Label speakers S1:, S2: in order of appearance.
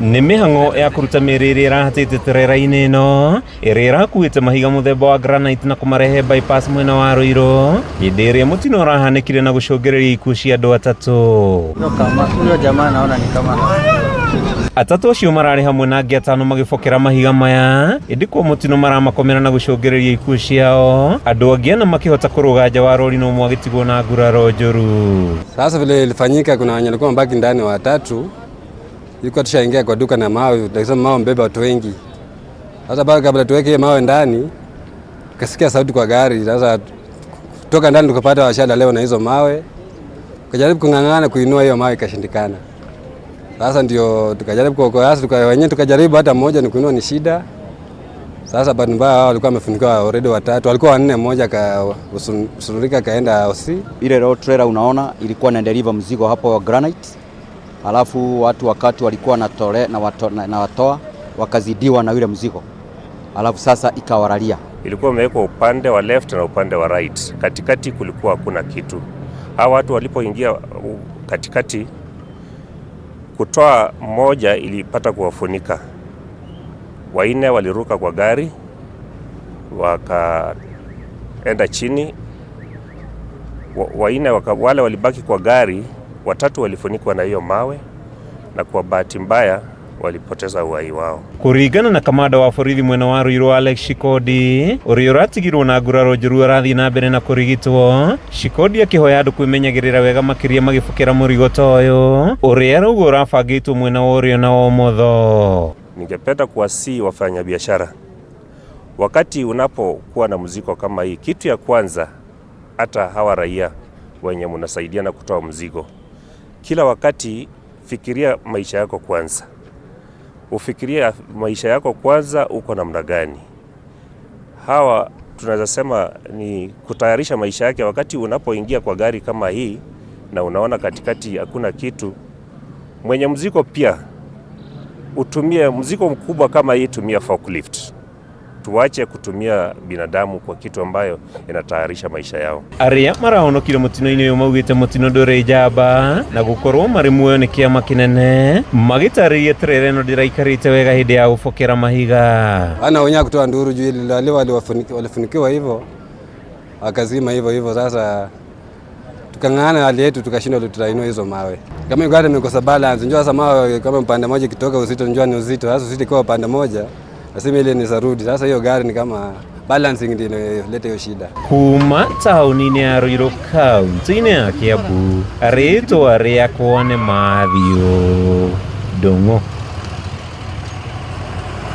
S1: nĩ mĩhang'o ya kũruta mĩrĩ ĩrĩa ĩrahatĩte terera-inĩ ĩno ĩrĩa ĩrakuĩte mahiga mũthemba wa granite na kũmarehe bypass mwena wa Ruiru hĩndĩ ĩrĩa mũtino ũrahanĩkire na gũcũngĩrĩria ikuũ cia andũ atatũ.
S2: Huyo jamaa naona ni kama
S1: atatũ acio mararĩ hamwe na angĩ atano magĩbokera mahiga maya ĩndĩ kwa mũtino maramakomera na gũcũngĩrĩria ikuũ ciao, andũ angĩ ana makĩhota kũrũga nja wa rori na ũmwe agĩtigwo na nguraro njũru.
S3: Sasa vile ilifanyika, kuna wenye walikuwa mbaki ndani watatu, ilikuwa tushaingia kwa duka na mawe, tukisema mawe mbeba watu wengi. Sasa baada kabla tuweke mawe ndani, tukasikia sauti kwa gari. Sasa kutoka ndani tukapata washala leo na hizo mawe, tukajaribu kung'ang'ana kuinua hiyo mawe ikashindikana. Sasa ndio tukajaribu kuokoa, wenyewe tukajaribu, hata mmoja ni kuinua ni shida. Sasa bahati mbaya hao walikuwa wamefunikiwa already watatu, walikuwa wanne, mmoja usururika kaenda osi.
S4: Ile road trailer unaona ilikuwa na deliver mzigo hapo wa granite. Alafu watu wakati walikuwa na watoa wakazidiwa na ile mzigo. Alafu sasa ikawaralia.
S5: Ilikuwa imewekwa upande wa left na upande wa right. Katikati kulikuwa hakuna kitu. Hao watu walipoingia katikati, kutoa mmoja ilipata kuwafunika. Waine waliruka kwa gari wakaenda chini. Waine wale walibaki kwa gari, watatu walifunikwa na hiyo mawe na kwa bahati mbaya walipoteza uhai wao.
S1: Kũringana na kamanda wa borithi mwena wa Ruiru Alex Shikodi, ũrĩa ũratigirwo na nguraro njũru arathiĩ na mbere na kũrigitwo, Shikodi akĩhoya andũ kwĩmenyagĩrĩra wega makĩria magĩbokera mũrigo ta ũyũ ũrĩa arauga ũrabangĩtwo mwena wa ũrĩo na wa ũmotho.
S5: Ningependa kuwasihi wafanyabiashara, wakati unapokuwa na mzigo kama hii, kitu ya kwanza, hata hawa raia wenye mnasaidiana kutoa mzigo, kila wakati fikiria maisha yako kwanza. Ufikiria maisha yako kwanza, uko namna gani. Hawa tunaweza sema ni kutayarisha maisha yake. Wakati unapoingia kwa gari kama hii na unaona katikati hakuna kitu, mwenye mzigo pia utumie mzigo mkubwa kama hii, tumia forklift. Tuache kutumia binadamu kwa kitu ambayo inatayarisha maisha yao.
S1: Arĩa marahonokire mũtino-inĩ ũyũ maugĩte mũtino ndũrĩ njamba na gũkorwo marĩ muoyo nĩ kĩama kĩnene, magĩtarĩria terera ĩno ndĩraikarĩte wega hĩndĩ ya gũbokera mahiga.
S3: Ana wenyewe kutoa nduru juu ile walifunikiwa hivyo, wakazima hivyo. Sasa tukang'ana hali yetu, tukashindwa tutainua hizo mawe. Kama gari imekosa balance, njoo sasa mawe kama upande mmoja kitoka uzito, njoo ni uzito. Sasa uzito kwa upande mmoja, nasema ile ni sarudi. Sasa hiyo gari ni kama balancing ndio inaleta hiyo shida.
S1: Kuma taũni-inĩ ya Ruiru kaunti-inĩ ya Kiambu, rĩĩtwa rĩakwa nĩ Mathew Ndung'u.